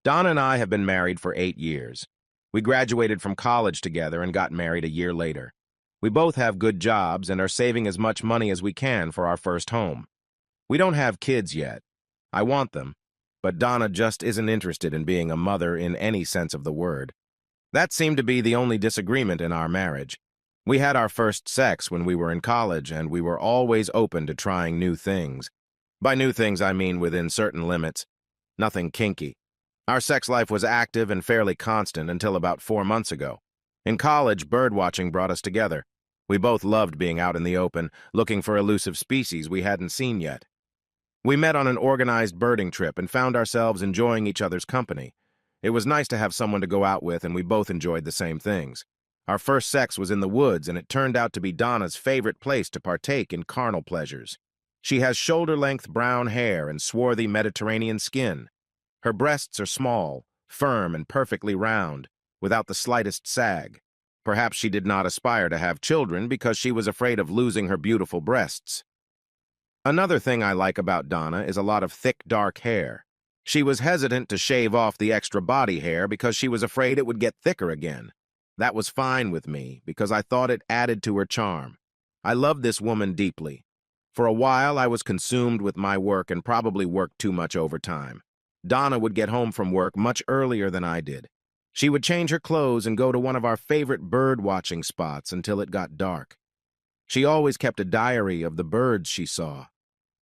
Donna and I have been married for 8 years. We graduated from college together and got married a year later. We both have good jobs and are saving as much money as we can for our first home. We don't have kids yet. I want them, but Donna just isn't interested in being a mother in any sense of the word. That seemed to be the only disagreement in our marriage. We had our first sex when we were in college, and we were always open to trying new things. By new things, I mean within certain limits. Nothing kinky. Our sex life was active and fairly constant until about 4 months ago. In college, birdwatching brought us together. We both loved being out in the open, looking for elusive species we hadn't seen yet. We met on an organized birding trip and found ourselves enjoying each other's company. It was nice to have someone to go out with, and we both enjoyed the same things. Our first sex was in the woods, and it turned out to be Donna's favorite place to partake in carnal pleasures. She has shoulder-length brown hair and swarthy Mediterranean skin. Her breasts are small, firm, and perfectly round, without the slightest sag. Perhaps she did not aspire to have children because she was afraid of losing her beautiful breasts. Another thing I like about Donna is a lot of thick, dark hair. She was hesitant to shave off the extra body hair because she was afraid it would get thicker again. That was fine with me because I thought it added to her charm. I loved this woman deeply. For a while, I was consumed with my work and probably worked too much overtime. Donna would get home from work much earlier than I did. She would change her clothes and go to one of our favorite bird-watching spots until it got dark. She always kept a diary of the birds she saw.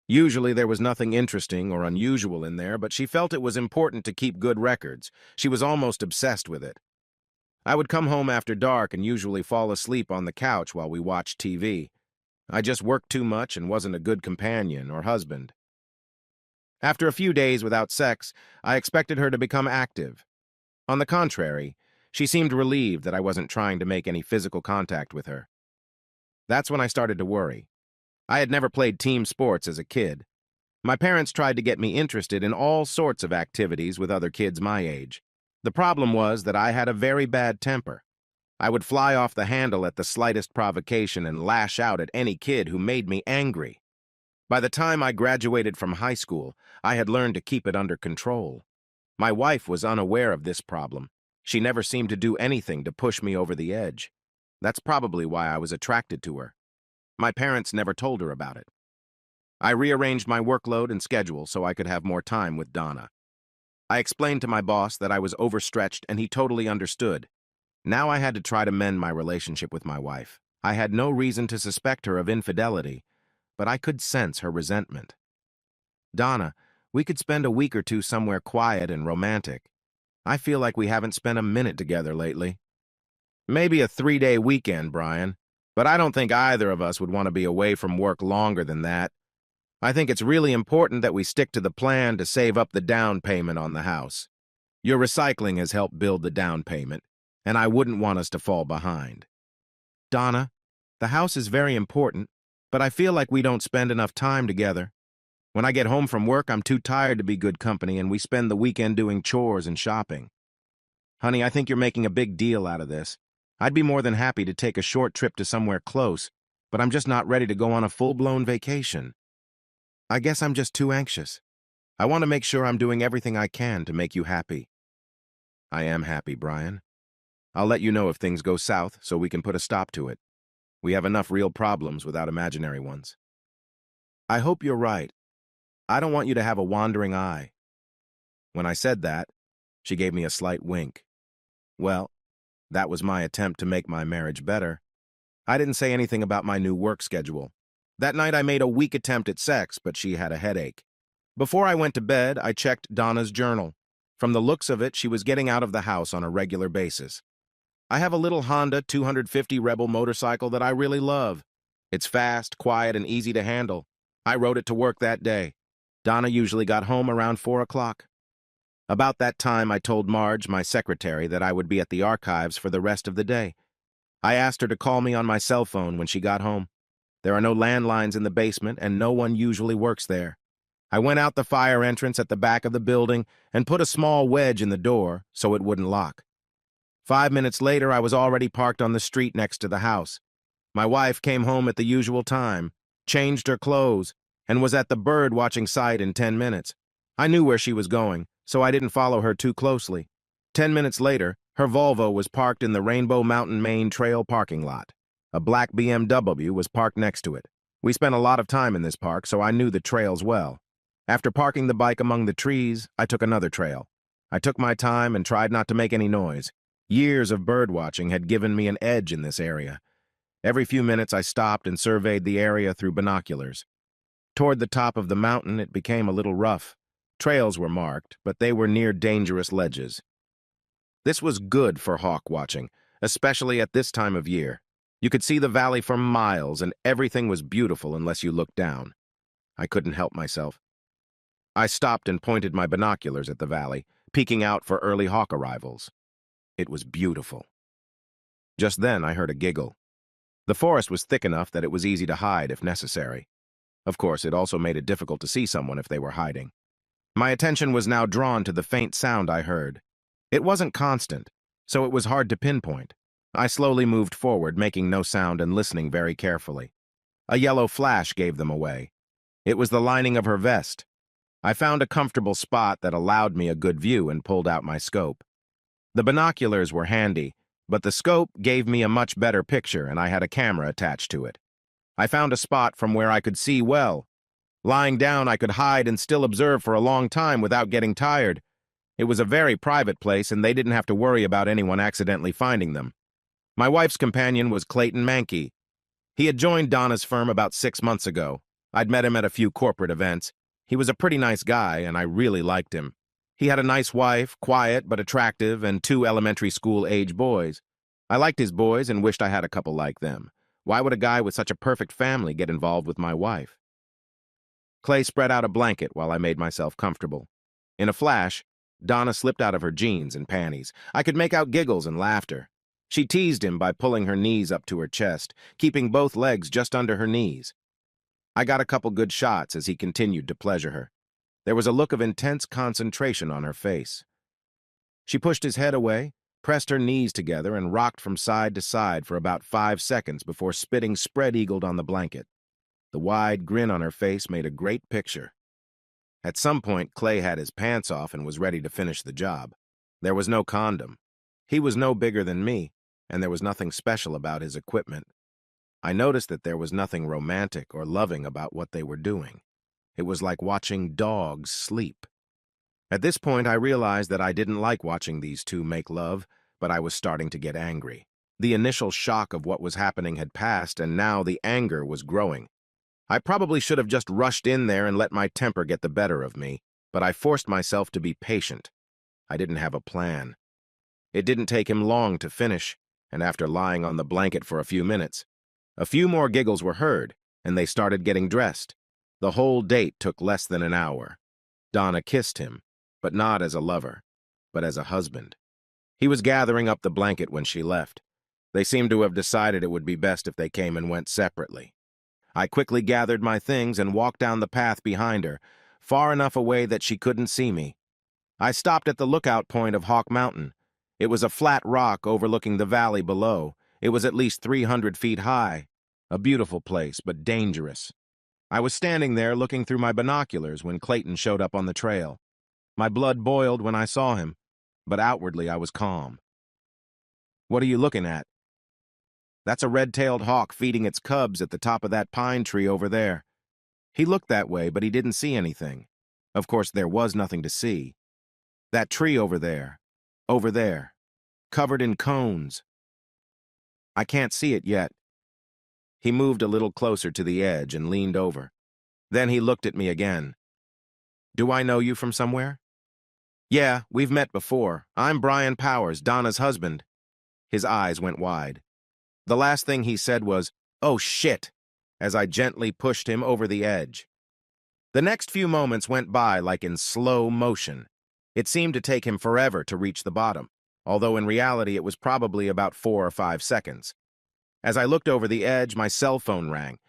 Usually there was nothing interesting or unusual in there, but she felt it was important to keep good records. She was almost obsessed with it. I would come home after dark and usually fall asleep on the couch while we watched TV. I just worked too much and wasn't a good companion or husband. After a few days without sex, I expected her to become active. On the contrary, she seemed relieved that I wasn't trying to make any physical contact with her. That's when I started to worry. I had never played team sports as a kid. My parents tried to get me interested in all sorts of activities with other kids my age. The problem was that I had a very bad temper. I would fly off the handle at the slightest provocation and lash out at any kid who made me angry. By the time I graduated from high school, I had learned to keep it under control. My wife was unaware of this problem. She never seemed to do anything to push me over the edge. That's probably why I was attracted to her. My parents never told her about it. I rearranged my workload and schedule so I could have more time with Donna. I explained to my boss that I was overstretched, and he totally understood. Now I had to try to mend my relationship with my wife. I had no reason to suspect her of infidelity, but I could sense her resentment. Donna, we could spend a week or two somewhere quiet and romantic. I feel like we haven't spent a minute together lately. Maybe a 3-day weekend, Brian, but I don't think either of us would want to be away from work longer than that. I think it's really important that we stick to the plan to save up the down payment on the house. Your recycling has helped build the down payment, and I wouldn't want us to fall behind. Donna, the house is very important, but I feel like we don't spend enough time together. When I get home from work, I'm too tired to be good company, and we spend the weekend doing chores and shopping. Honey, I think you're making a big deal out of this. I'd be more than happy to take a short trip to somewhere close, but I'm just not ready to go on a full-blown vacation. I guess I'm just too anxious. I want to make sure I'm doing everything I can to make you happy. I am happy, Brian. I'll let you know if things go south so we can put a stop to it. We have enough real problems without imaginary ones. I hope you're right. I don't want you to have a wandering eye. When I said that, she gave me a slight wink. Well, that was my attempt to make my marriage better. I didn't say anything about my new work schedule. That night I made a weak attempt at sex, but she had a headache. Before I went to bed, I checked Donna's journal. From the looks of it, she was getting out of the house on a regular basis. I have a little Honda 250 Rebel motorcycle that I really love. It's fast, quiet, and easy to handle. I rode it to work that day. Donna usually got home around 4 o'clock. About that time, I told Marge, my secretary, that I would be at the archives for the rest of the day. I asked her to call me on my cell phone when she got home. There are no landlines in the basement, and no one usually works there. I went out the fire entrance at the back of the building and put a small wedge in the door so it wouldn't lock. 5 minutes later, I was already parked on the street next to the house. My wife came home at the usual time, changed her clothes, and was at the bird-watching site in 10 minutes. I knew where she was going, so I didn't follow her too closely. 10 minutes later, her Volvo was parked in the Rainbow Mountain Main Trail parking lot. A black BMW was parked next to it. We spent a lot of time in this park, so I knew the trails well. After parking the bike among the trees, I took another trail. I took my time and tried not to make any noise. Years of birdwatching had given me an edge in this area. Every few minutes I stopped and surveyed the area through binoculars. Toward the top of the mountain, it became a little rough. Trails were marked, but they were near dangerous ledges. This was good for hawk watching, especially at this time of year. You could see the valley for miles, and everything was beautiful unless you looked down. I couldn't help myself. I stopped and pointed my binoculars at the valley, peeking out for early hawk arrivals. It was beautiful. Just then, I heard a giggle. The forest was thick enough that it was easy to hide if necessary. Of course, it also made it difficult to see someone if they were hiding. My attention was now drawn to the faint sound I heard. It wasn't constant, so it was hard to pinpoint. I slowly moved forward, making no sound and listening very carefully. A yellow flash gave them away. It was the lining of her vest. I found a comfortable spot that allowed me a good view and pulled out my scope. The binoculars were handy, but the scope gave me a much better picture and I had a camera attached to it. I found a spot from where I could see well. Lying down, I could hide and still observe for a long time without getting tired. It was a very private place and they didn't have to worry about anyone accidentally finding them. My wife's companion was Clayton Mankey. He had joined Donna's firm about 6 months ago. I'd met him at a few corporate events. He was a pretty nice guy and I really liked him. He had a nice wife, quiet but attractive, and 2 elementary school-age boys. I liked his boys and wished I had a couple like them. Why would a guy with such a perfect family get involved with my wife? Clay spread out a blanket while I made myself comfortable. In a flash, Donna slipped out of her jeans and panties. I could make out giggles and laughter. She teased him by pulling her knees up to her chest, keeping both legs just under her knees. I got a couple good shots as he continued to pleasure her. There was a look of intense concentration on her face. She pushed his head away, pressed her knees together, and rocked from side to side for about 5 seconds before spitting spread-eagled on the blanket. The wide grin on her face made a great picture. At some point, Clay had his pants off and was ready to finish the job. There was no condom. He was no bigger than me, and there was nothing special about his equipment. I noticed that there was nothing romantic or loving about what they were doing. It was like watching dogs sleep. At this point, I realized that I didn't like watching these two make love, but I was starting to get angry. The initial shock of what was happening had passed, and now the anger was growing. I probably should have just rushed in there and let my temper get the better of me, but I forced myself to be patient. I didn't have a plan. It didn't take him long to finish, and after lying on the blanket for a few minutes, a few more giggles were heard, and they started getting dressed. The whole date took less than an hour. Donna kissed him, but not as a lover, but as a husband. He was gathering up the blanket when she left. They seemed to have decided it would be best if they came and went separately. I quickly gathered my things and walked down the path behind her, far enough away that she couldn't see me. I stopped at the lookout point of Hawk Mountain. It was a flat rock overlooking the valley below. It was at least 300 feet high. A beautiful place, but dangerous. I was standing there looking through my binoculars when Clayton showed up on the trail. My blood boiled when I saw him, but outwardly I was calm. "What are you looking at?" "That's a red-tailed hawk feeding its cubs at the top of that pine tree over there." He looked that way, but he didn't see anything. Of course, there was nothing to see. "That tree over there, covered in cones." "I can't see it yet." He moved a little closer to the edge and leaned over. Then he looked at me again. "Do I know you from somewhere?" "Yeah, we've met before. I'm Brian Powers, Donna's husband." His eyes went wide. The last thing he said was, "Oh, shit," as I gently pushed him over the edge. The next few moments went by like in slow motion. It seemed to take him forever to reach the bottom, although in reality it was probably about 4 or 5 seconds. As I looked over the edge, my cell phone rang.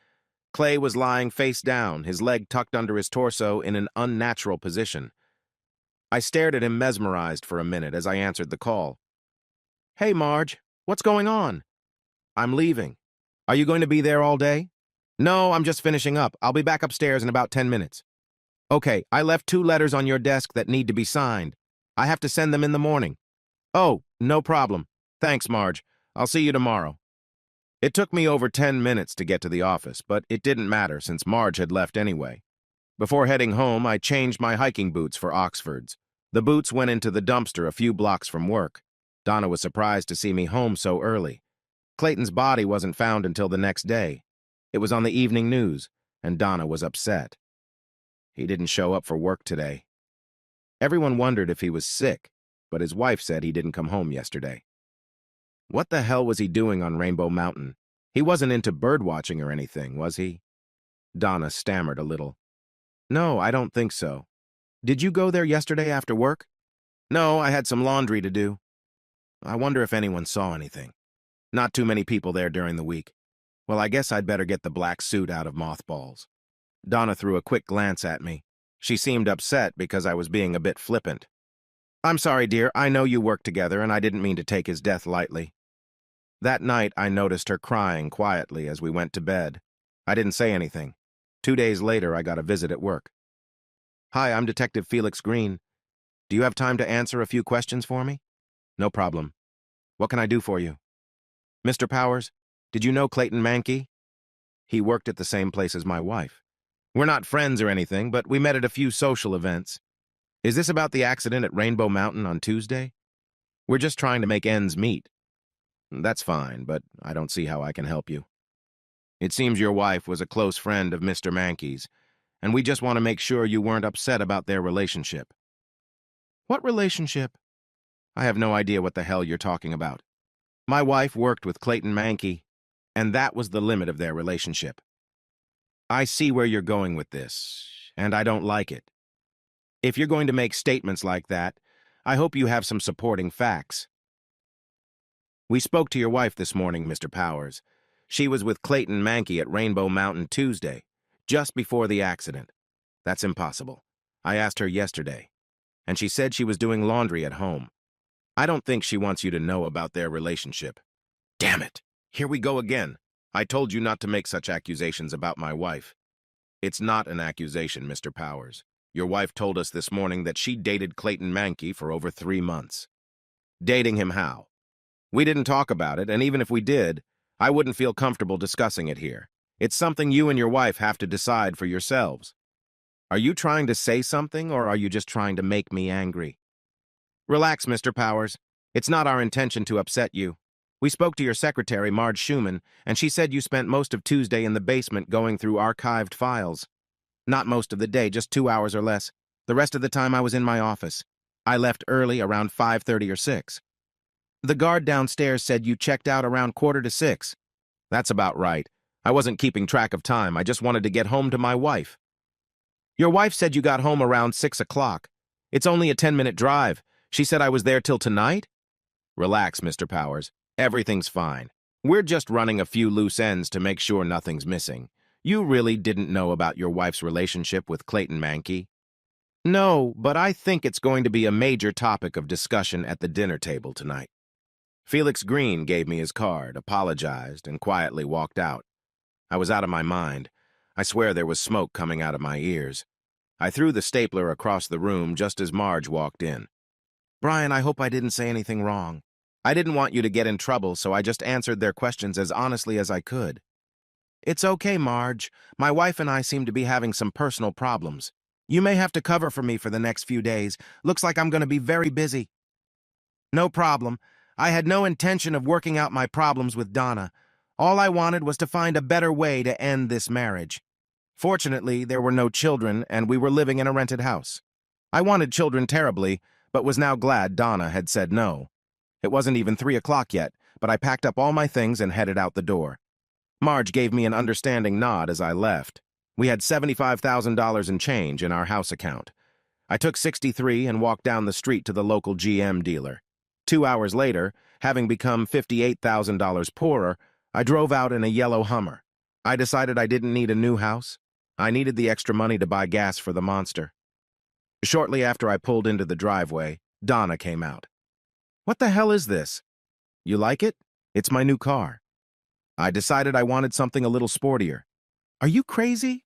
Clay was lying face down, his leg tucked under his torso in an unnatural position. I stared at him mesmerized for a minute as I answered the call. "Hey, Marge, what's going on?" "I'm leaving." "Are you going to be there all day?" "No, I'm just finishing up. I'll be back upstairs in about 10 minutes. Okay, I left 2 letters on your desk that need to be signed. I have to send them in the morning. Oh, no problem. Thanks, Marge. I'll see you tomorrow. It took me over 10 minutes to get to the office, but it didn't matter since Marge had left anyway. Before heading home, I changed my hiking boots for Oxford's. The boots went into the dumpster a few blocks from work. Donna was surprised to see me home so early. Clayton's body wasn't found until the next day. It was on the evening news, and Donna was upset. He didn't show up for work today. Everyone wondered if he was sick, but his wife said he didn't come home yesterday. What the hell was he doing on Rainbow Mountain? He wasn't into birdwatching or anything, was he? Donna stammered a little. No, I don't think so. Did you go there yesterday after work? No, I had some laundry to do. I wonder if anyone saw anything. Not too many people there during the week. Well, I guess I'd better get the black suit out of mothballs. Donna threw a quick glance at me. She seemed upset because I was being a bit flippant. I'm sorry, dear. I know you work together, and I didn't mean to take his death lightly. That night, I noticed her crying quietly as we went to bed. I didn't say anything. 2 days later, I got a visit at work. Hi, I'm Detective Felix Green. Do you have time to answer a few questions for me? No problem. What can I do for you? Mr. Powers, did you know Clayton Mankey? He worked at the same place as my wife. We're not friends or anything, but we met at a few social events. Is this about the accident at Rainbow Mountain on Tuesday? We're just trying to make ends meet. That's fine, but I don't see how I can help you. It seems your wife was a close friend of Mr. Mankey's, and we just want to make sure you weren't upset about their relationship. What relationship? I have no idea what the hell you're talking about. My wife worked with Clayton Mankey, and that was the limit of their relationship. I see where you're going with this, and I don't like it. If you're going to make statements like that, I hope you have some supporting facts. We spoke to your wife this morning, Mr. Powers. She was with Clayton Mankey at Rainbow Mountain Tuesday, just before the accident. That's impossible. I asked her yesterday, and she said she was doing laundry at home. I don't think she wants you to know about their relationship. Damn it! Here we go again. I told you not to make such accusations about my wife. It's not an accusation, Mr. Powers. Your wife told us this morning that she dated Clayton Mankey for over 3 months. Dating him how? We didn't talk about it, and even if we did, I wouldn't feel comfortable discussing it here. It's something you and your wife have to decide for yourselves. Are you trying to say something, or are you just trying to make me angry? Relax, Mr. Powers. It's not our intention to upset you. We spoke to your secretary, Marge Schumann, and she said you spent most of Tuesday in the basement going through archived files. Not most of the day, just 2 hours or less. The rest of the time I was in my office. I left early, around 5:30 or 6. The guard downstairs said you checked out around 5:45. That's about right. I wasn't keeping track of time. I just wanted to get home to my wife. Your wife said you got home around 6 o'clock. It's only a 10-minute drive. She said I was there till tonight? Relax, Mr. Powers. Everything's fine. We're just running a few loose ends to make sure nothing's missing. You really didn't know about your wife's relationship with Clayton Mankey? No, but I think it's going to be a major topic of discussion at the dinner table tonight. Felix Green gave me his card, apologized, and quietly walked out. I was out of my mind. I swear there was smoke coming out of my ears. I threw the stapler across the room just as Marge walked in. Brian, I hope I didn't say anything wrong. I didn't want you to get in trouble, so I just answered their questions as honestly as I could. It's okay, Marge. My wife and I seem to be having some personal problems. You may have to cover for me for the next few days. Looks like I'm going to be very busy. No problem. I had no intention of working out my problems with Donna. All I wanted was to find a better way to end this marriage. Fortunately, there were no children, and we were living in a rented house. I wanted children terribly, but was now glad Donna had said no. It wasn't even 3 o'clock yet, but I packed up all my things and headed out the door. Marge gave me an understanding nod as I left. We had $75,000 in change in our house account. I took 63 and walked down the street to the local GM dealer. 2 hours later, having become $58,000 poorer, I drove out in a yellow Hummer. I decided I didn't need a new house. I needed the extra money to buy gas for the monster. Shortly after I pulled into the driveway, Donna came out. What the hell is this? You like it? It's my new car. I decided I wanted something a little sportier. Are you crazy?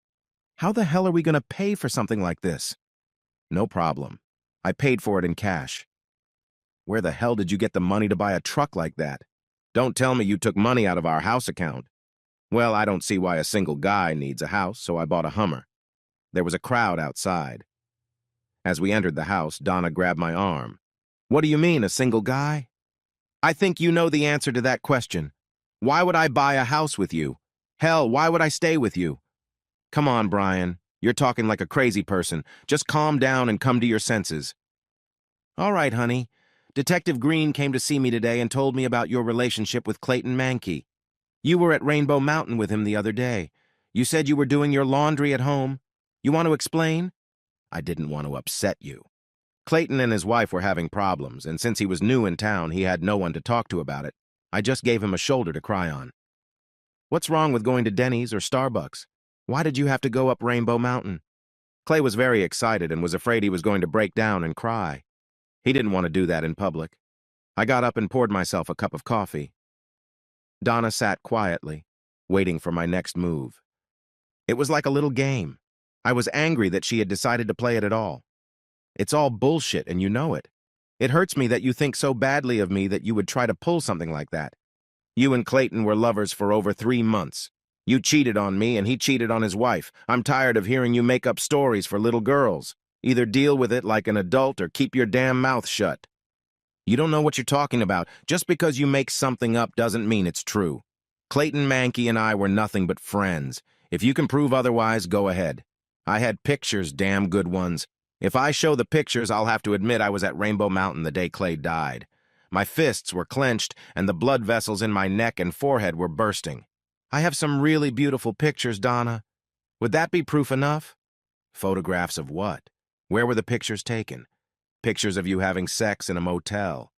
How the hell are we going to pay for something like this? No problem. I paid for it in cash. Where the hell did you get the money to buy a truck like that? Don't tell me you took money out of our house account. Well, I don't see why a single guy needs a house, so I bought a Hummer. There was a crowd outside. As we entered the house, Donna grabbed my arm. What do you mean, a single guy? I think you know the answer to that question. Why would I buy a house with you? Hell, why would I stay with you? Come on, Brian. You're talking like a crazy person. Just calm down and come to your senses. All right, honey. Detective Green came to see me today and told me about your relationship with Clayton Mankey. You were at Rainbow Mountain with him the other day. You said you were doing your laundry at home. You want to explain? I didn't want to upset you. Clayton and his wife were having problems, and since he was new in town, he had no one to talk to about it. I just gave him a shoulder to cry on. What's wrong with going to Denny's or Starbucks? Why did you have to go up Rainbow Mountain? Clay was very excited and was afraid he was going to break down and cry. He didn't want to do that in public. I got up and poured myself a cup of coffee. Donna sat quietly, waiting for my next move. It was like a little game. I was angry that she had decided to play it at all. It's all bullshit, and you know it. It hurts me that you think so badly of me that you would try to pull something like that. You and Clayton were lovers for over 3 months. You cheated on me, and he cheated on his wife. I'm tired of hearing you make up stories for little girls. Either deal with it like an adult or keep your damn mouth shut. You don't know what you're talking about. Just because you make something up doesn't mean it's true. Clayton Mankey and I were nothing but friends. If you can prove otherwise, go ahead. I had pictures, damn good ones. If I show the pictures, I'll have to admit I was at Rainbow Mountain the day Clay died. My fists were clenched, and the blood vessels in my neck and forehead were bursting. I have some really beautiful pictures, Donna. Would that be proof enough? Photographs of what? Where were the pictures taken? Pictures of you having sex in a motel.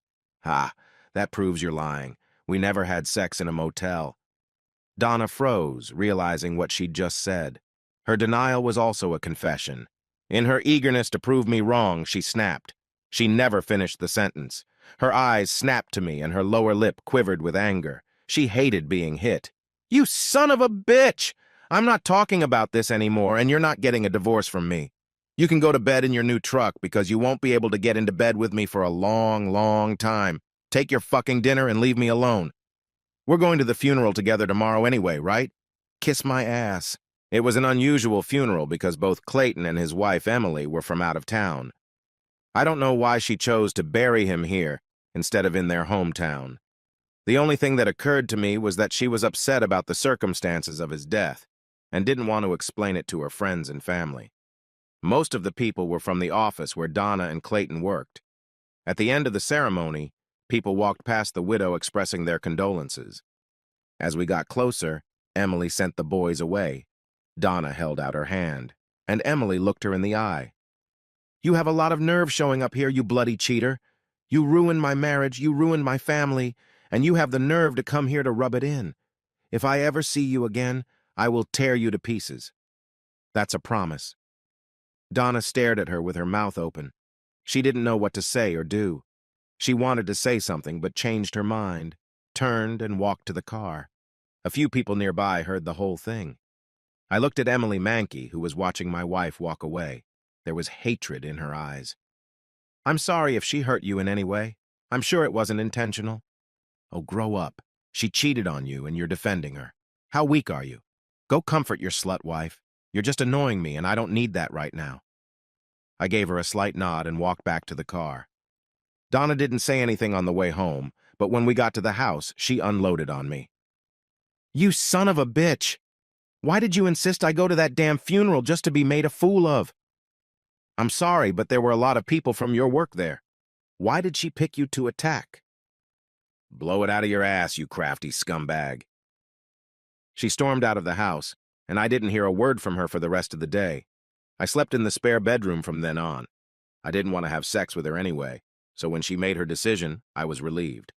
Ha, that proves you're lying. We never had sex in a motel. Donna froze, realizing what she'd just said. Her denial was also a confession. In her eagerness to prove me wrong, she snapped. She never finished the sentence. Her eyes snapped to me, and her lower lip quivered with anger. She hated being hit. You son of a bitch! I'm not talking about this anymore, and you're not getting a divorce from me. You can go to bed in your new truck because you won't be able to get into bed with me for a long, long time. Take your fucking dinner and leave me alone. We're going to the funeral together tomorrow anyway, right? Kiss my ass. It was an unusual funeral because both Clayton and his wife, Emily, were from out of town. I don't know why she chose to bury him here instead of in their hometown. The only thing that occurred to me was that she was upset about the circumstances of his death and didn't want to explain it to her friends and family. Most of the people were from the office where Donna and Clayton worked. At the end of the ceremony, people walked past the widow expressing their condolences. As we got closer, Emily sent the boys away. Donna held out her hand, and Emily looked her in the eye. You have a lot of nerve showing up here, you bloody cheater. You ruined my marriage, you ruined my family, and you have the nerve to come here to rub it in. If I ever see you again, I will tear you to pieces. That's a promise. Donna stared at her with her mouth open. She didn't know what to say or do. She wanted to say something, but changed her mind, turned, and walked to the car. A few people nearby heard the whole thing. I looked at Emily Mankey, who was watching my wife walk away. There was hatred in her eyes. I'm sorry if she hurt you in any way. I'm sure it wasn't intentional. Oh, grow up. She cheated on you, and you're defending her. How weak are you? Go comfort your slut wife. You're just annoying me, and I don't need that right now. I gave her a slight nod and walked back to the car. Donna didn't say anything on the way home, but when we got to the house, she unloaded on me. You son of a bitch! Why did you insist I go to that damn funeral just to be made a fool of? I'm sorry, but there were a lot of people from your work there. Why did she pick you to attack? Blow it out of your ass, you crafty scumbag. She stormed out of the house, and I didn't hear a word from her for the rest of the day. I slept in the spare bedroom from then on. I didn't want to have sex with her anyway, so when she made her decision, I was relieved.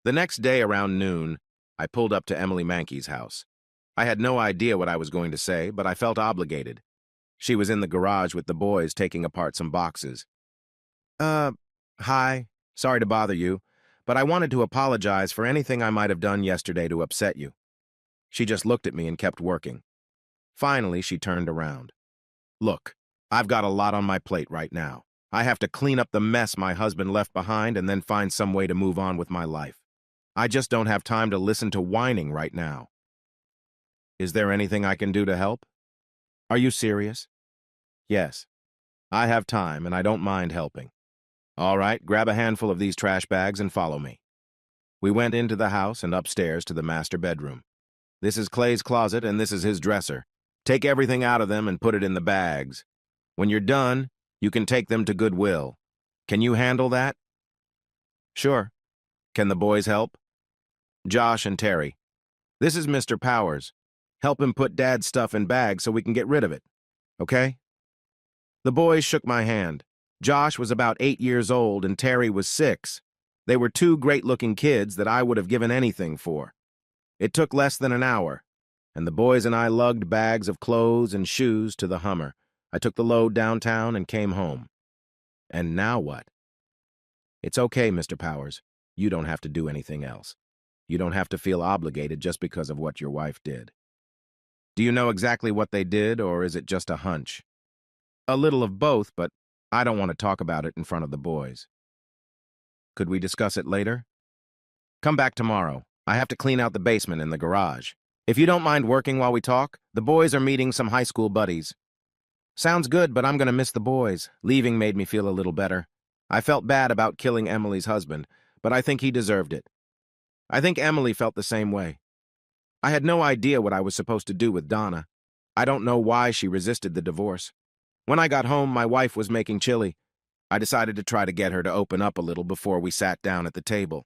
The next day around noon, I pulled up to Emily Mankey's house. I had no idea what I was going to say, but I felt obligated. She was in the garage with the boys taking apart some boxes. Hi. Sorry to bother you, but I wanted to apologize for anything I might have done yesterday to upset you. She just looked at me and kept working. Finally, she turned around. Look, I've got a lot on my plate right now. I have to clean up the mess my husband left behind and then find some way to move on with my life. I just don't have time to listen to whining right now. Is there anything I can do to help? Are you serious? Yes. I have time and I don't mind helping. All right, grab a handful of these trash bags and follow me. We went into the house and upstairs to the master bedroom. This is Clay's closet and this is his dresser. Take everything out of them and put it in the bags. When you're done, you can take them to Goodwill. Can you handle that? Sure. Can the boys help? Josh and Terry. This is Mr. Powers. Help him put Dad's stuff in bags so we can get rid of it. Okay? The boys shook my hand. Josh was about 8 years old and Terry was 6. They were two great-looking kids that I would have given anything for. It took less than an hour, and the boys and I lugged bags of clothes and shoes to the Hummer. I took the load downtown and came home. And now what? It's okay, Mr. Powers. You don't have to do anything else. You don't have to feel obligated just because of what your wife did. Do you know exactly what they did, or is it just a hunch? A little of both, but I don't want to talk about it in front of the boys. Could we discuss it later? Come back tomorrow. I have to clean out the basement and the garage. If you don't mind working while we talk, the boys are meeting some high school buddies. Sounds good, but I'm going to miss the boys. Leaving made me feel a little better. I felt bad about killing Emily's husband, but I think he deserved it. I think Emily felt the same way. I had no idea what I was supposed to do with Donna. I don't know why she resisted the divorce. When I got home, my wife was making chili. I decided to try to get her to open up a little before we sat down at the table.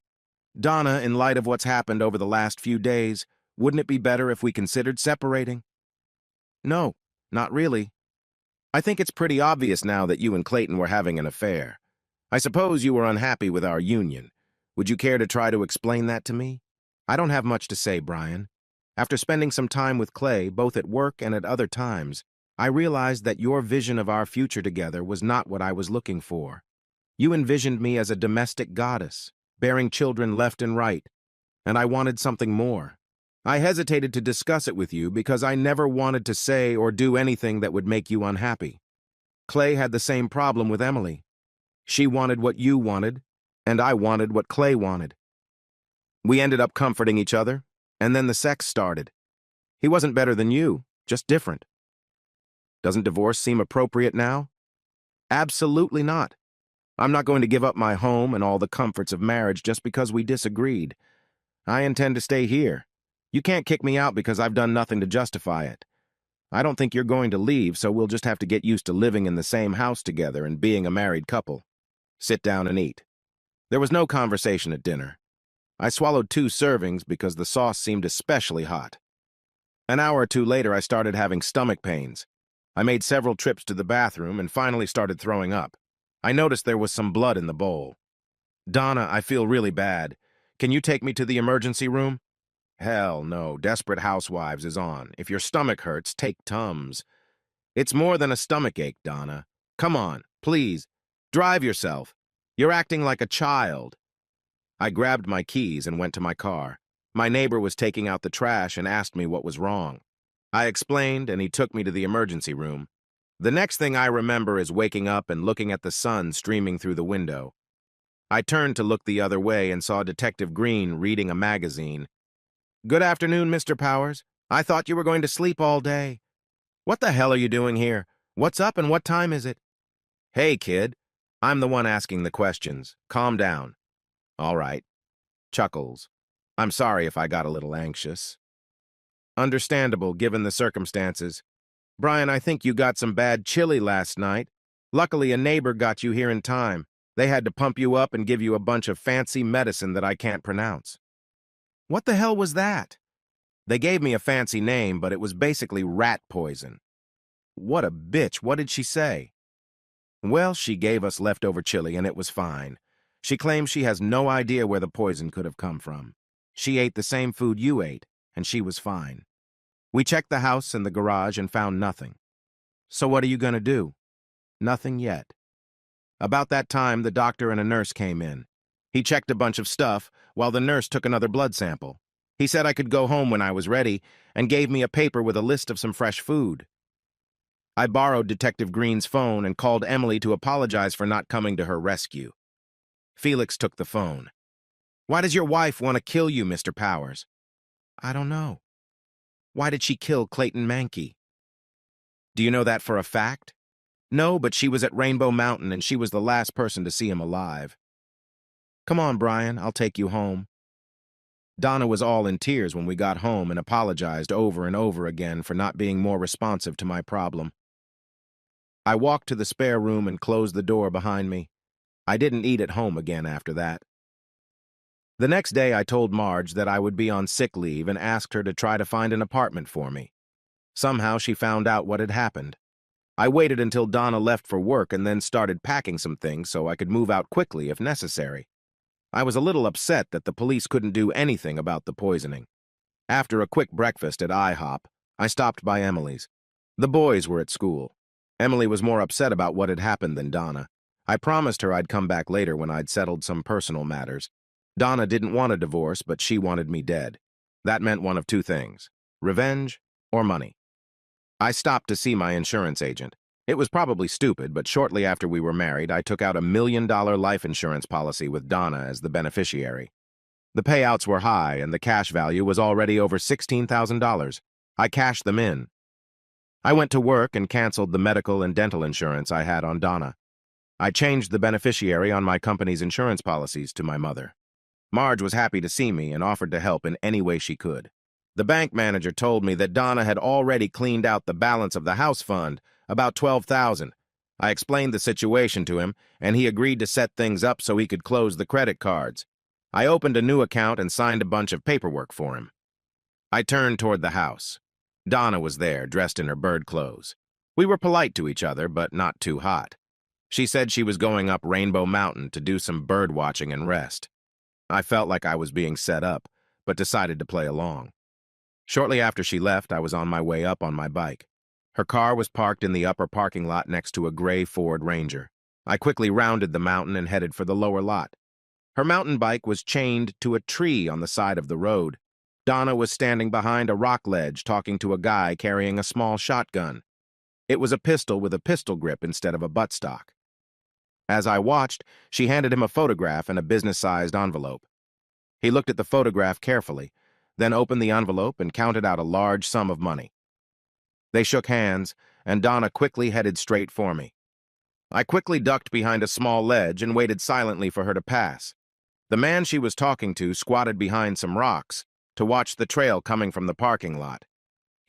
Donna, in light of what's happened over the last few days, wouldn't it be better if we considered separating? No, not really. I think it's pretty obvious now that you and Clayton were having an affair. I suppose you were unhappy with our union. Would you care to try to explain that to me? I don't have much to say, Brian. After spending some time with Clay, both at work and at other times, I realized that your vision of our future together was not what I was looking for. You envisioned me as a domestic goddess, bearing children left and right, and I wanted something more. I hesitated to discuss it with you because I never wanted to say or do anything that would make you unhappy. Clay had the same problem with Emily. She wanted what you wanted, and I wanted what Clay wanted. We ended up comforting each other, and then the sex started. He wasn't better than you, just different. Doesn't divorce seem appropriate now? Absolutely not. I'm not going to give up my home and all the comforts of marriage just because we disagreed. I intend to stay here. You can't kick me out because I've done nothing to justify it. I don't think you're going to leave, so we'll just have to get used to living in the same house together and being a married couple. Sit down and eat. There was no conversation at dinner. I swallowed 2 servings because the sauce seemed especially hot. An hour or two later, I started having stomach pains. I made several trips to the bathroom and finally started throwing up. I noticed there was some blood in the bowl. Donna, I feel really bad. Can you take me to the emergency room? Hell no, Desperate Housewives is on. If your stomach hurts, take Tums. It's more than a stomach ache, Donna. Come on, please. Drive yourself. You're acting like a child. I grabbed my keys and went to my car. My neighbor was taking out the trash and asked me what was wrong. I explained, and he took me to the emergency room. The next thing I remember is waking up and looking at the sun streaming through the window. I turned to look the other way and saw Detective Green reading a magazine. Good afternoon, Mr. Powers. I thought you were going to sleep all day. What the hell are you doing here? What's up and what time is it? Hey, kid. I'm the one asking the questions. Calm down. All right. Chuckles. I'm sorry if I got a little anxious. Understandable, given the circumstances. Brian, I think you got some bad chili last night. Luckily, a neighbor got you here in time. They had to pump you up and give you a bunch of fancy medicine that I can't pronounce. What the hell was that? They gave me a fancy name, but it was basically rat poison. What a bitch. What did she say? Well, she gave us leftover chili and it was fine. She claims she has no idea where the poison could have come from. She ate the same food you ate, and she was fine. We checked the house and the garage and found nothing. So what are you going to do? Nothing yet. About that time, the doctor and a nurse came in. He checked a bunch of stuff, while the nurse took another blood sample. He said I could go home when I was ready and gave me a paper with a list of some fresh food. I borrowed Detective Green's phone and called Emily to apologize for not coming to her rescue. Felix took the phone. "Why does your wife want to kill you, Mr. Powers?" "I don't know." "Why did she kill Clayton Mankey?" "Do you know that for a fact?" "No, but she was at Rainbow Mountain and she was the last person to see him alive." "Come on, Brian, I'll take you home." Donna was all in tears when we got home and apologized over and over again for not being more responsive to my problem. I walked to the spare room and closed the door behind me. I didn't eat at home again after that. The next day, I told Marge that I would be on sick leave and asked her to try to find an apartment for me. Somehow, she found out what had happened. I waited until Donna left for work and then started packing some things so I could move out quickly if necessary. I was a little upset that the police couldn't do anything about the poisoning. After a quick breakfast at IHOP, I stopped by Emily's. The boys were at school. Emily was more upset about what had happened than Donna. I promised her I'd come back later when I'd settled some personal matters. Donna didn't want a divorce, but she wanted me dead. That meant one of two things: revenge or money. I stopped to see my insurance agent. It was probably stupid, but shortly after we were married, I took out a $1 million life insurance policy with Donna as the beneficiary. The payouts were high, and the cash value was already over $16,000. I cashed them in. I went to work and canceled the medical and dental insurance I had on Donna. I changed the beneficiary on my company's insurance policies to my mother. Marge was happy to see me and offered to help in any way she could. The bank manager told me that Donna had already cleaned out the balance of the house fund, about $12,000. I explained the situation to him, and he agreed to set things up so he could close the credit cards. I opened a new account and signed a bunch of paperwork for him. I turned toward the house. Donna was there, dressed in her bird clothes. We were polite to each other, but not too hot. She said she was going up Rainbow Mountain to do some bird watching and rest. I felt like I was being set up, but decided to play along. Shortly after she left, I was on my way up on my bike. Her car was parked in the upper parking lot next to a gray Ford Ranger. I quickly rounded the mountain and headed for the lower lot. Her mountain bike was chained to a tree on the side of the road. Donna was standing behind a rock ledge talking to a guy carrying a small shotgun. It was a pistol with a pistol grip instead of a buttstock. As I watched, she handed him a photograph and a business-sized envelope. He looked at the photograph carefully, then opened the envelope and counted out a large sum of money. They shook hands, and Donna quickly headed straight for me. I quickly ducked behind a small ledge and waited silently for her to pass. The man she was talking to squatted behind some rocks to watch the trail coming from the parking lot.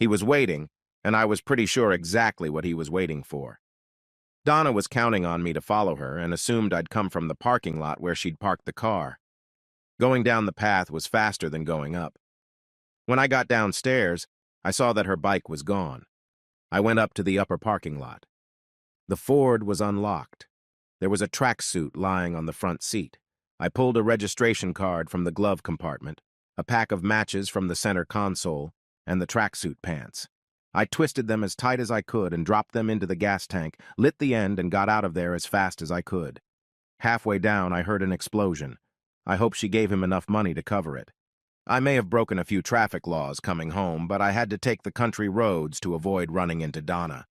He was waiting, and I was pretty sure exactly what he was waiting for. Donna was counting on me to follow her and assumed I'd come from the parking lot where she'd parked the car. Going down the path was faster than going up. When I got downstairs, I saw that her bike was gone. I went up to the upper parking lot. The Ford was unlocked. There was a tracksuit lying on the front seat. I pulled a registration card from the glove compartment, a pack of matches from the center console, and the tracksuit pants. I twisted them as tight as I could and dropped them into the gas tank, lit the end, and got out of there as fast as I could. Halfway down, I heard an explosion. I hope she gave him enough money to cover it. I may have broken a few traffic laws coming home, but I had to take the country roads to avoid running into Donna.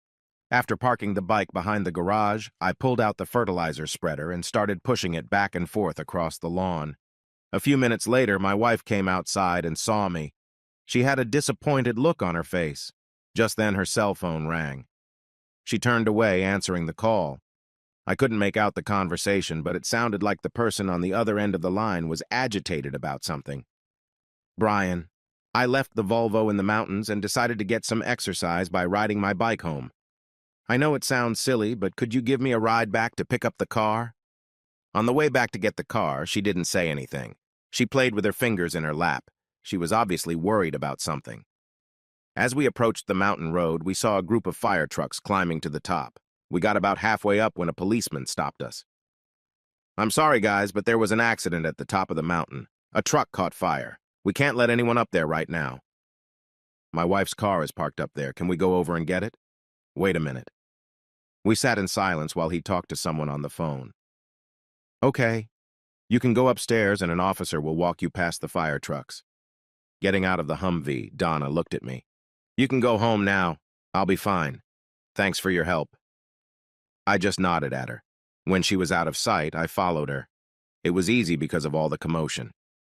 After parking the bike behind the garage, I pulled out the fertilizer spreader and started pushing it back and forth across the lawn. A few minutes later, my wife came outside and saw me. She had a disappointed look on her face. Just then, her cell phone rang. She turned away, answering the call. I couldn't make out the conversation, but it sounded like the person on the other end of the line was agitated about something. "Brian, I left the Volvo in the mountains and decided to get some exercise by riding my bike home. I know it sounds silly, but could you give me a ride back to pick up the car?" On the way back to get the car, she didn't say anything. She played with her fingers in her lap. She was obviously worried about something. As we approached the mountain road, we saw a group of fire trucks climbing to the top. We got about halfway up when a policeman stopped us. "I'm sorry, guys, but there was an accident at the top of the mountain. A truck caught fire. We can't let anyone up there right now." "My wife's car is parked up there. Can we go over and get it?" "Wait a minute." We sat in silence while he talked to someone on the phone. "Okay. You can go upstairs and an officer will walk you past the fire trucks." Getting out of the Humvee, Donna looked at me. "You can go home now. I'll be fine. Thanks for your help." I just nodded at her. When she was out of sight, I followed her. It was easy because of all the commotion.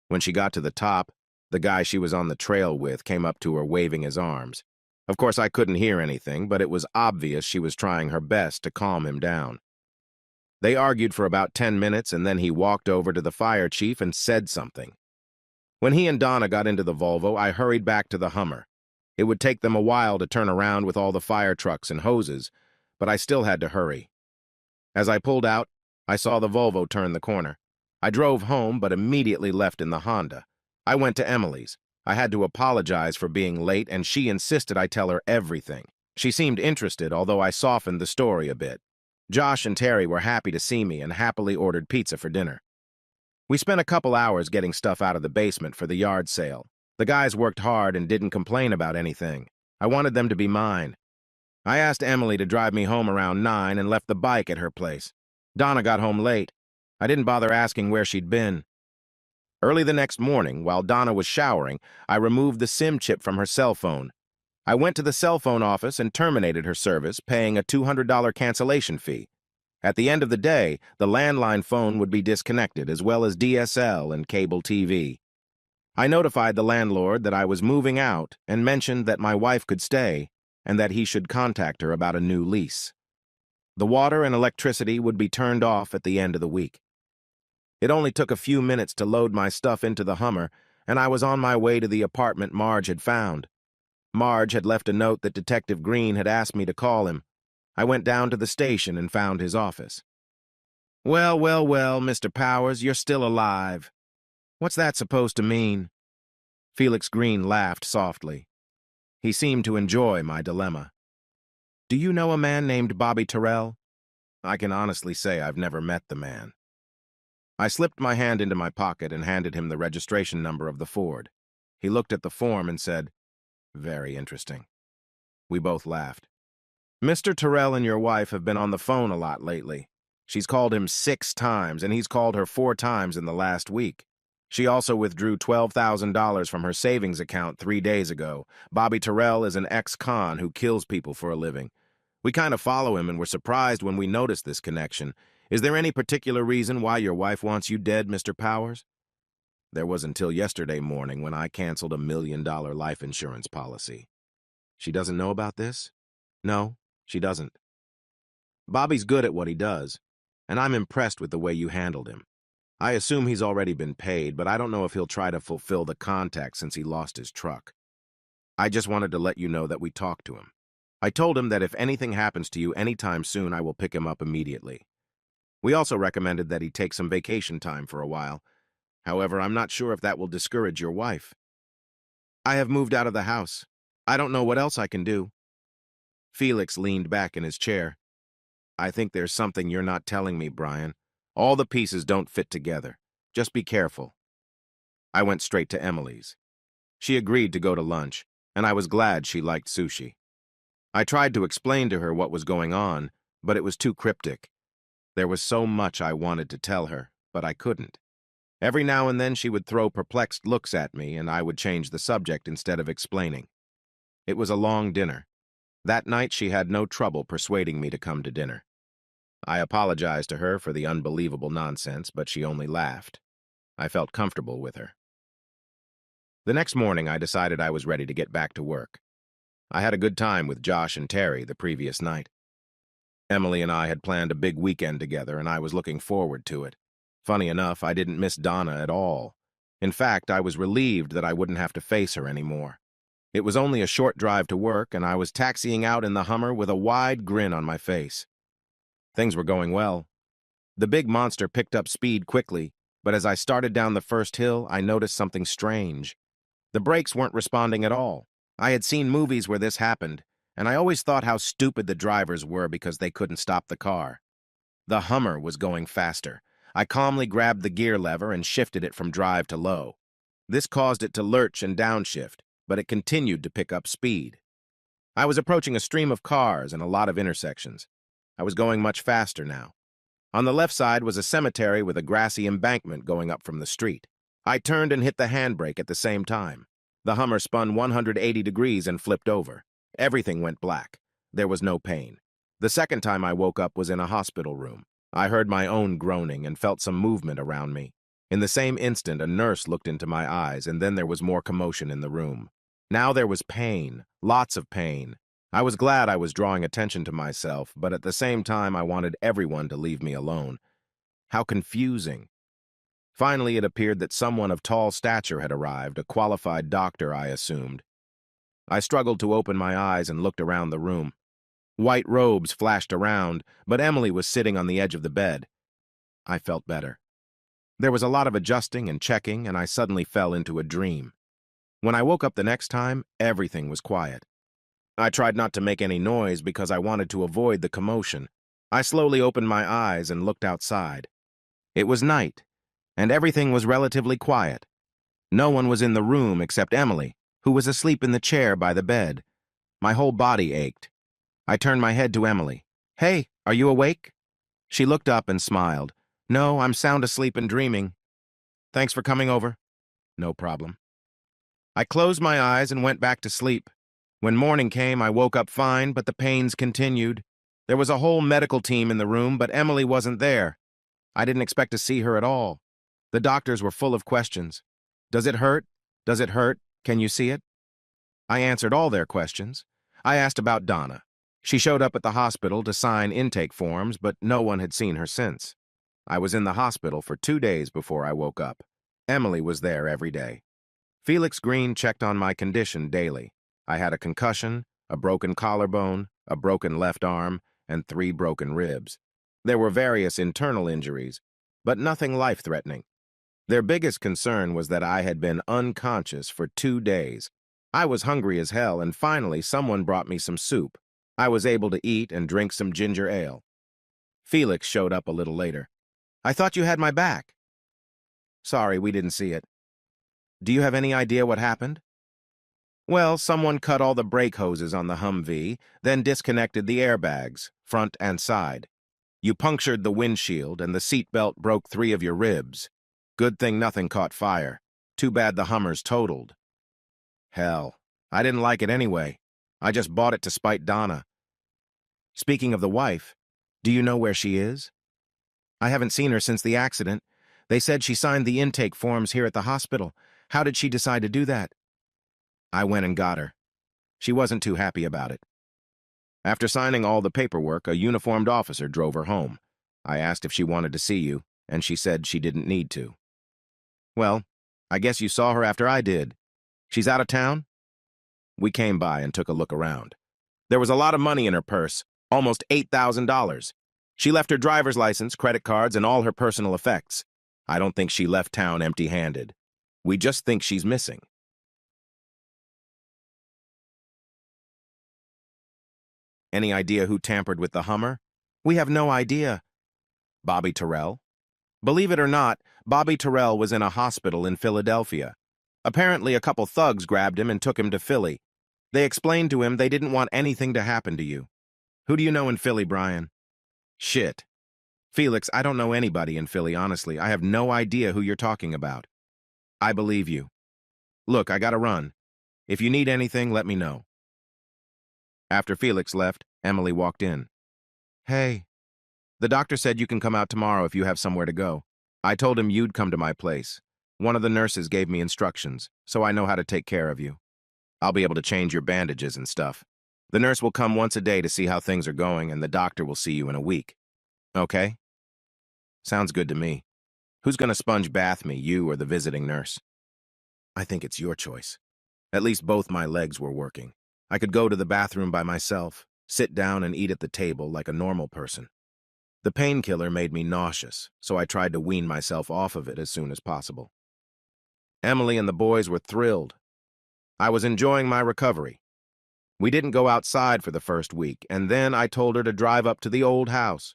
When she got to the top, the guy she was on the trail with came up to her waving his arms. Of course, I couldn't hear anything, but it was obvious she was trying her best to calm him down. They argued for about 10 minutes, and then he walked over to the fire chief and said something. When he and Donna got into the Volvo, I hurried back to the Hummer. It would take them a while to turn around with all the fire trucks and hoses, but I still had to hurry. As I pulled out, I saw the Volvo turn the corner. I drove home, but immediately left in the Honda. I went to Emily's. I had to apologize for being late, and she insisted I tell her everything. She seemed interested, although I softened the story a bit. Josh and Terry were happy to see me and happily ordered pizza for dinner. We spent a couple hours getting stuff out of the basement for the yard sale. The guys worked hard and didn't complain about anything. I wanted them to be mine. I asked Emily to drive me home around 9 and left the bike at her place. Donna got home late. I didn't bother asking where she'd been. Early the next morning, while Donna was showering, I removed the SIM chip from her cell phone. I went to the cell phone office and terminated her service, paying a $200 cancellation fee. At the end of the day, the landline phone would be disconnected, as well as DSL and cable TV. I notified the landlord that I was moving out and mentioned that my wife could stay and that he should contact her about a new lease. The water and electricity would be turned off at the end of the week. It only took a few minutes to load my stuff into the Hummer, and I was on my way to the apartment Marge had found. Marge had left a note that Detective Green had asked me to call him. I went down to the station and found his office. "Well, well, well, Mr. Powers, you're still alive. What's that supposed to mean?" Felix Green laughed softly. He seemed to enjoy my dilemma. "Do you know a man named Bobby Terrell?" I can honestly say I've never met the man. I slipped my hand into my pocket and handed him the registration number of the Ford. He looked at the form and said, "Very interesting." We both laughed. "Mr. Terrell and your wife have been on the phone a lot lately. She's called him 6 times, and he's called her 4 times in the last week. She also withdrew $12,000 from her savings account 3 days ago. Bobby Terrell is an ex-con who kills people for a living. We kind of follow him and were surprised when we noticed this connection. Is there any particular reason why your wife wants you dead, Mr. Powers?" There was until yesterday morning when I canceled a $1 million life insurance policy. She doesn't know about this? No, she doesn't. Bobby's good at what he does, and I'm impressed with the way you handled him. I assume he's already been paid, but I don't know if he'll try to fulfill the contract since he lost his truck. I just wanted to let you know that we talked to him. I told him that if anything happens to you anytime soon, I will pick him up immediately. We also recommended that he take some vacation time for a while. However, I'm not sure if that will discourage your wife. I have moved out of the house. I don't know what else I can do. Felix leaned back in his chair. "I think there's something you're not telling me, Brian. All the pieces don't fit together. Just be careful." I went straight to Emily's. She agreed to go to lunch, and I was glad she liked sushi. I tried to explain to her what was going on, but it was too cryptic. There was so much I wanted to tell her, but I couldn't. Every now and then she would throw perplexed looks at me, and I would change the subject instead of explaining. It was a long dinner. That night she had no trouble persuading me to come to dinner. I apologized to her for the unbelievable nonsense, but she only laughed. I felt comfortable with her. The next morning I decided I was ready to get back to work. I had a good time with Josh and Terry the previous night. Emily and I had planned a big weekend together, and I was looking forward to it. Funny enough, I didn't miss Donna at all. In fact, I was relieved that I wouldn't have to face her anymore. It was only a short drive to work, and I was taxiing out in the Hummer with a wide grin on my face. Things were going well. The big monster picked up speed quickly, but as I started down the first hill, I noticed something strange. The brakes weren't responding at all. I had seen movies where this happened, and I always thought how stupid the drivers were because they couldn't stop the car. The Hummer was going faster. I calmly grabbed the gear lever and shifted it from drive to low. This caused it to lurch and downshift, but it continued to pick up speed. I was approaching a stream of cars and a lot of intersections. I was going much faster now. On the left side was a cemetery with a grassy embankment going up from the street. I turned and hit the handbrake at the same time. The Hummer spun 180 degrees and flipped over. Everything went black. There was no pain. The second time I woke up was in a hospital room. I heard my own groaning and felt some movement around me. In the same instant, a nurse looked into my eyes, and then there was more commotion in the room. Now there was pain, lots of pain. I was glad I was drawing attention to myself, but at the same time I wanted everyone to leave me alone. How confusing. Finally, it appeared that someone of tall stature had arrived, a qualified doctor, I assumed. I struggled to open my eyes and looked around the room. White robes flashed around, but Emily was sitting on the edge of the bed. I felt better. There was a lot of adjusting and checking, and I suddenly fell into a dream. When I woke up the next time, everything was quiet. I tried not to make any noise because I wanted to avoid the commotion. I slowly opened my eyes and looked outside. It was night, and everything was relatively quiet. No one was in the room except Emily, who was asleep in the chair by the bed. My whole body ached. I turned my head to Emily. "Hey, are you awake?" She looked up and smiled. "No, I'm sound asleep and dreaming." "Thanks for coming over." "No problem." I closed my eyes and went back to sleep. When morning came, I woke up fine, but the pains continued. There was a whole medical team in the room, but Emily wasn't there. I didn't expect to see her at all. The doctors were full of questions. "Does it hurt? Does it hurt? Can you see it?" I answered all their questions. I asked about Donna. She showed up at the hospital to sign intake forms, but no one had seen her since. I was in the hospital for 2 days before I woke up. Emily was there every day. Felix Green checked on my condition daily. I had a concussion, a broken collarbone, a broken left arm, and 3 broken ribs. There were various internal injuries, but nothing life-threatening. Their biggest concern was that I had been unconscious for 2 days. I was hungry as hell, and finally someone brought me some soup. I was able to eat and drink some ginger ale. Felix showed up a little later. "I thought you had my back." "Sorry, we didn't see it." "Do you have any idea what happened?" "Well, someone cut all the brake hoses on the Humvee, then disconnected the airbags, front and side. You punctured the windshield, and the seatbelt broke 3 of your ribs. Good thing nothing caught fire. Too bad the Hummer's totaled." "Hell, I didn't like it anyway. I just bought it to spite Donna." "Speaking of the wife, do you know where she is?" "I haven't seen her since the accident. They said she signed the intake forms here at the hospital. How did she decide to do that?" "I went and got her. She wasn't too happy about it." After signing all the paperwork, a uniformed officer drove her home. I asked if she wanted to see you, and she said she didn't need to. "Well, I guess you saw her after I did. She's out of town?" We came by and took a look around. There was a lot of money in her purse, almost $8,000. She left her driver's license, credit cards, and all her personal effects. I don't think she left town empty-handed. We just think she's missing. Any idea who tampered with the Hummer? We have no idea. Bobby Terrell? Believe it or not, Bobby Terrell was in a hospital in Philadelphia. Apparently, a couple thugs grabbed him and took him to Philly. They explained to him they didn't want anything to happen to you. Who do you know in Philly, Brian? Shit. Felix, I don't know anybody in Philly, honestly. I have no idea who you're talking about. I believe you. Look, I gotta run. If you need anything, let me know. After Felix left, Emily walked in. "Hey, the doctor said you can come out tomorrow if you have somewhere to go. I told him you'd come to my place. One of the nurses gave me instructions, so I know how to take care of you. I'll be able to change your bandages and stuff. The nurse will come once a day to see how things are going, and the doctor will see you in a week. Okay? Sounds good to me. Who's gonna sponge bath me, you or the visiting nurse?" "I think it's your choice." At least both my legs were working. I could go to the bathroom by myself, sit down and eat at the table like a normal person. The painkiller made me nauseous, so I tried to wean myself off of it as soon as possible. Emily and the boys were thrilled. I was enjoying my recovery. We didn't go outside for the first week, and then I told her to drive up to the old house.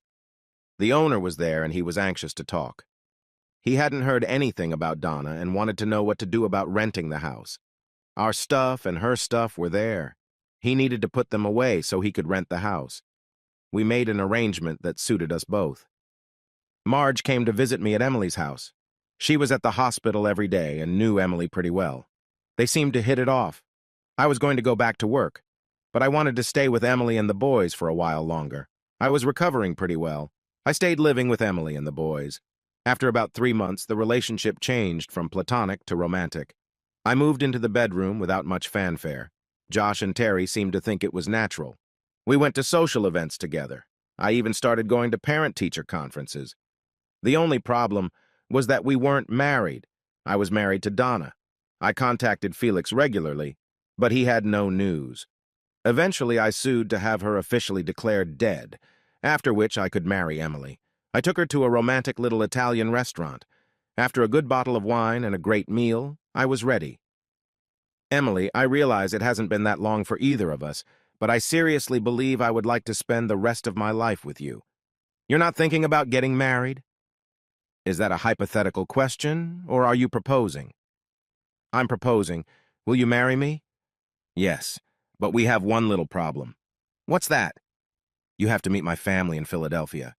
The owner was there, and he was anxious to talk. He hadn't heard anything about Donna and wanted to know what to do about renting the house. Our stuff and her stuff were there. He needed to put them away so he could rent the house. We made an arrangement that suited us both. Marge came to visit me at Emily's house. She was at the hospital every day and knew Emily pretty well. They seemed to hit it off. I was going to go back to work, but I wanted to stay with Emily and the boys for a while longer. I was recovering pretty well. I stayed living with Emily and the boys. After about 3 months, the relationship changed from platonic to romantic. I moved into the bedroom without much fanfare. Josh and Terry seemed to think it was natural. We went to social events together. I even started going to parent-teacher conferences. The only problem was that we weren't married. I was married to Donna. I contacted Felix regularly, but he had no news. Eventually, I sued to have her officially declared dead, after which I could marry Emily. I took her to a romantic little Italian restaurant. After a good bottle of wine and a great meal, I was ready. Emily, I realize it hasn't been that long for either of us, but I seriously believe I would like to spend the rest of my life with you. You're not thinking about getting married? Is that a hypothetical question, or are you proposing? I'm proposing. Will you marry me? Yes, but we have one little problem. What's that? You have to meet my family in Philadelphia.